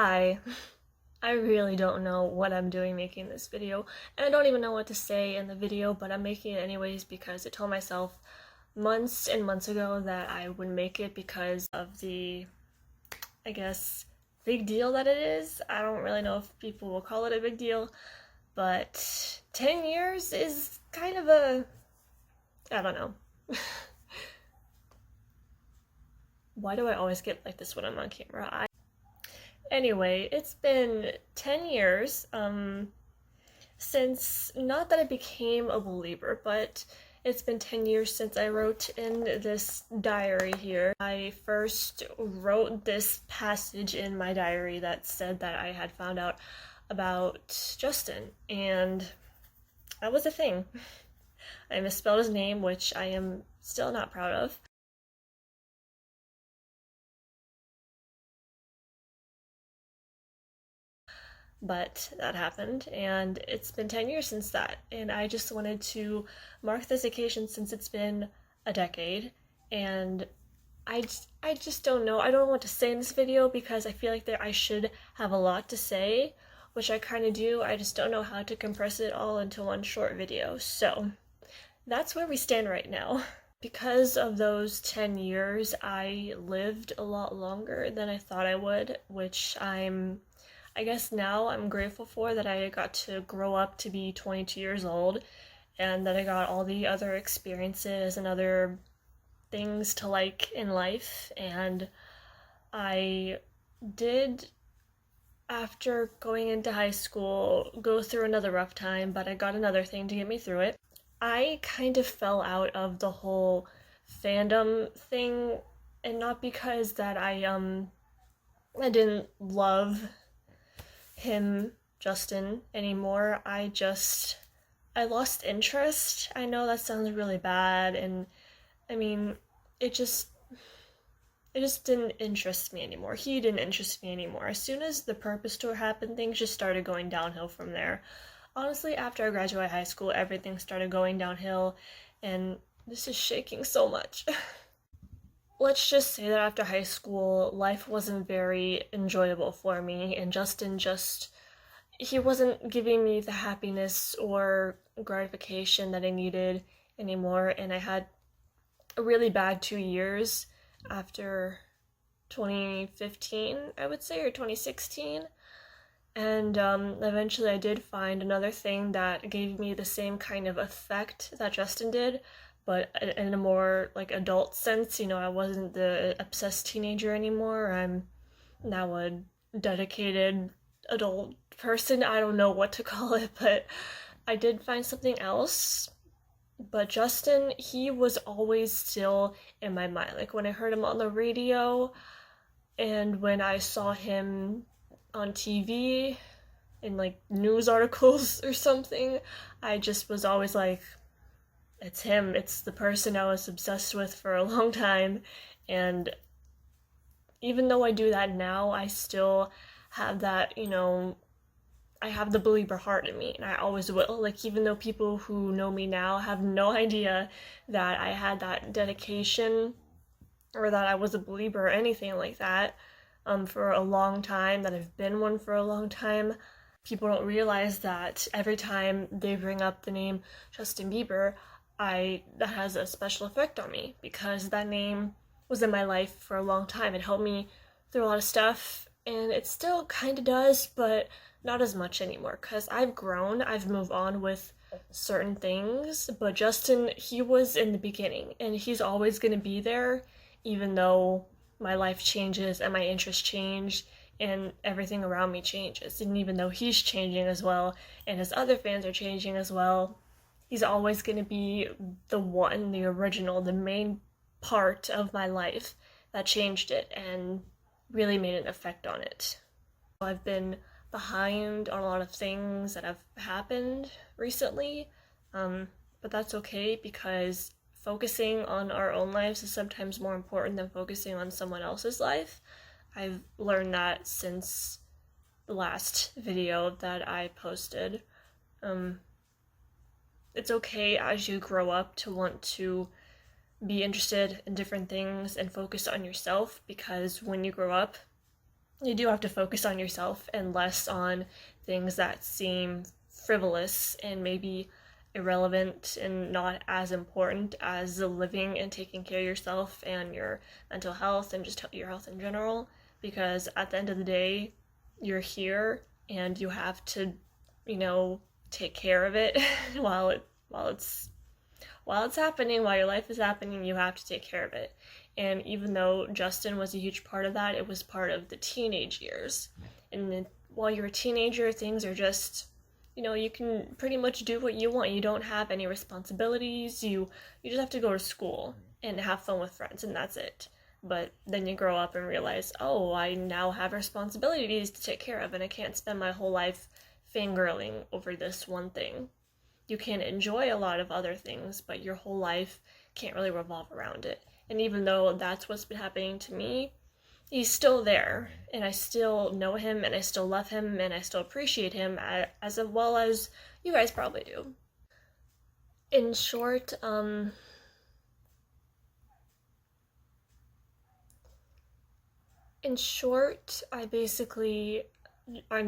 Hi. I really don't know what I'm doing making this video, and I don't even know what to say in the video, but I'm making it anyways because I told myself months and months ago that I would make it because of the, I guess, big deal that it is. I don't really know if people will call it a big deal, but 10 years is kind of a, I don't know. Why do I always get like this when I'm on camera? Anyway, it's been 10 years, since, not that I became a believer, but it's been 10 years since I wrote in this diary here. I first wrote this passage in my diary that said that I had found out about Justin, and that was a thing. I misspelled his name, which I am still not proud of. But that happened, and it's been 10 years since that, and I just wanted to mark this occasion since it's been a decade, and I just don't know. I don't know what to say in this video because I feel like I should have a lot to say, which I kind of do. I just don't know how to compress it all into one short video. So that's where we stand right now. Because of those 10 years, I lived a lot longer than I thought I would, which I guess now I'm grateful for, that I got to grow up to be 22 years old and that I got all the other experiences and other things to like in life. And I did, after going into high school, go through another rough time, but I got another thing to get me through it. I kind of fell out of the whole fandom thing, and not because that I didn't love him, Justin, anymore. I lost interest. I know that sounds really bad, and I mean, it just didn't interest me anymore. He didn't interest me anymore. As soon as the Purpose Tour happened, things just started going downhill from there. Honestly, after I graduated high school, everything started going downhill, and this is shaking so much. Let's just say that after high school, life wasn't very enjoyable for me, and Justin he wasn't giving me the happiness or gratification that I needed anymore, and I had a really bad 2 years after 2015, I would say, or 2016. And eventually I did find another thing that gave me the same kind of effect that Justin did, but in a more like adult sense. I wasn't the obsessed teenager anymore. I'm now a dedicated adult person. I don't know what to call it, but I did find something else. But Justin, he was always still in my mind. Like when I heard him on the radio and when I saw him on TV in like news articles or something, I just was always like, it's him. It's the person I was obsessed with for a long time. And even though I do that now, I still have that, I have the believer heart in me, and I always will. Like, even though people who know me now have no idea that I had that dedication or that I was a believer or anything like that for a long time, that I've been one for a long time, people don't realize that every time they bring up the name Justin Bieber, that has a special effect on me because that name was in my life for a long time. It helped me through a lot of stuff, and it still kind of does, but not as much anymore because I've grown, I've moved on with certain things. But Justin, he was in the beginning, and he's always going to be there, even though my life changes and my interests change and everything around me changes. And even though he's changing as well and his other fans are changing as well, he's always going to be the one, the original, the main part of my life that changed it and really made an effect on it. I've been behind on a lot of things that have happened recently, but that's okay because focusing on our own lives is sometimes more important than focusing on someone else's life. I've learned that since the last video that I posted. It's okay as you grow up to want to be interested in different things and focus on yourself, because when you grow up, you do have to focus on yourself and less on things that seem frivolous and maybe irrelevant and not as important as living and taking care of yourself and your mental health and just your health in general. Because at the end of the day, you're here and you have to, take care of it while it's happening, while your life is happening, you have to take care of it. And even though Justin was a huge part of that, it was part of the teenage years. And then, while you're a teenager, things are just, you can pretty much do what you want. You don't have any responsibilities. You just have to go to school and have fun with friends, and that's it. But then you grow up and realize, oh, I now have responsibilities to take care of, and I can't spend my whole life fangirling over this one thing. You can enjoy a lot of other things, but your whole life can't really revolve around it. And even though that's what's been happening to me, he's still there, and I still know him, and I still love him, and I still appreciate him as well as you guys probably do. In short, I'm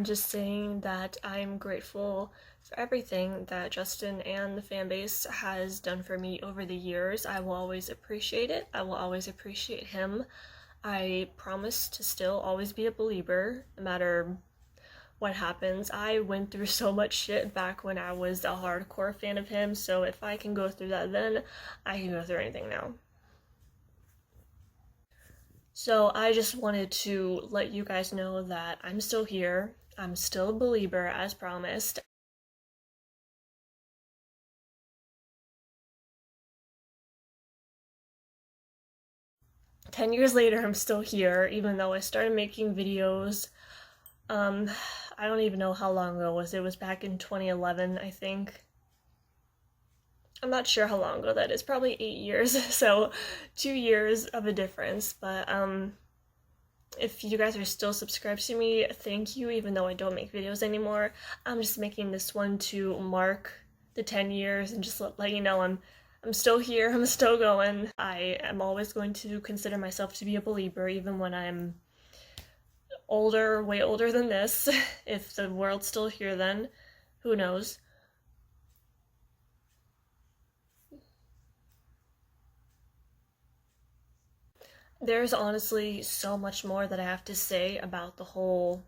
just saying that I'm grateful for everything that Justin and the fan base has done for me over the years. I will always appreciate it. I will always appreciate him. I promise to still always be a believer, no matter what happens. I went through so much shit back when I was a hardcore fan of him, so if I can go through that then, I can go through anything now. So I just wanted to let you guys know that I'm still here. I'm still a believer, as promised. Ten years later, I'm still here, even though I started making videos. I don't even know how long ago it was. It was back in 2011, I think. I'm not sure how long ago that is. Probably 8 years. So 2 years of a difference. But if you guys are still subscribed to me, thank you, even though I don't make videos anymore. I'm just making this one to mark the 10 years and just let you know I'm still here, I'm still going. I am always going to consider myself to be a believer, even when I'm older, way older than this. If the world's still here then, who knows? There's honestly so much more that I have to say about the whole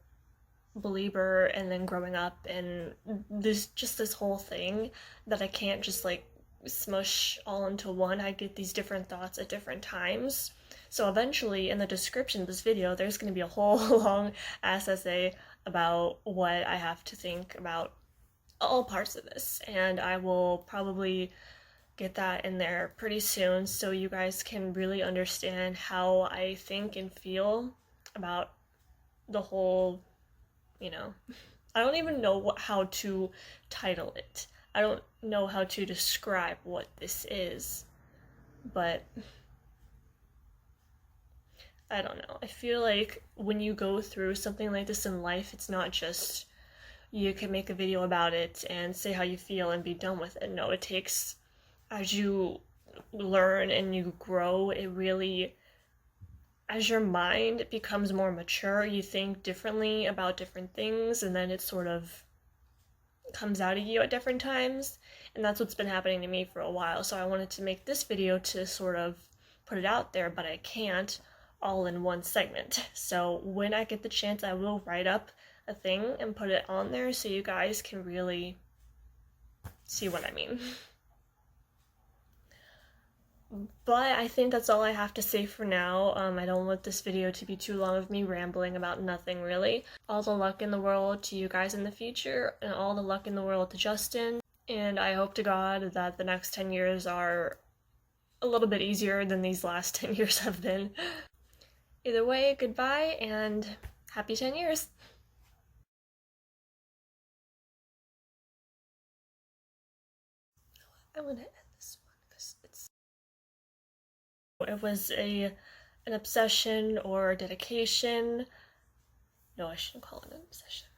Belieber and then growing up and this whole thing that I can't just like smush all into one. I get these different thoughts at different times. So eventually in the description of this video there's going to be a whole long ass essay about what I have to think about all parts of this, and I will probably get that in there pretty soon so you guys can really understand how I think and feel about the whole, I don't even know how to title it. I don't know how to describe what this is, but I don't know. I feel like when you go through something like this in life, it's not just you can make a video about it and say how you feel and be done with it. No, it takes, as you learn and you grow, it really, as your mind becomes more mature, you think differently about different things, and then it sort of comes out of you at different times. And that's what's been happening to me for a while. So I wanted to make this video to sort of put it out there, but I can't all in one segment. So when I get the chance, I will write up a thing and put it on there so you guys can really see what I mean. But I think that's all I have to say for now. I don't want this video to be too long of me rambling about nothing, really. All the luck in the world to you guys in the future, and all the luck in the world to Justin. And I hope to God that the next 10 years are a little bit easier than these last 10 years have been. Either way, goodbye, and happy 10 years! I'm gonna end this one because it was an obsession or a dedication. No, I shouldn't call it an obsession.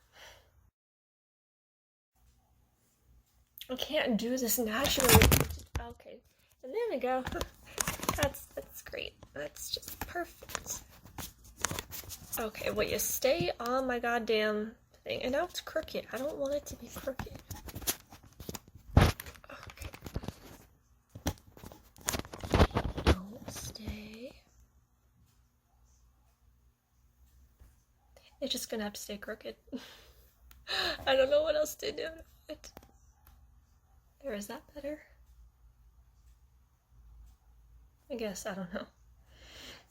I can't do this naturally. Okay, and there we go. That's great. That's just perfect. Okay, will you stay on my goddamn thing? And now it's crooked. I don't want it to be crooked. Okay. Don't stay. It's just gonna have to stay crooked. I don't know what else to do. There, is that better? I guess, I don't know.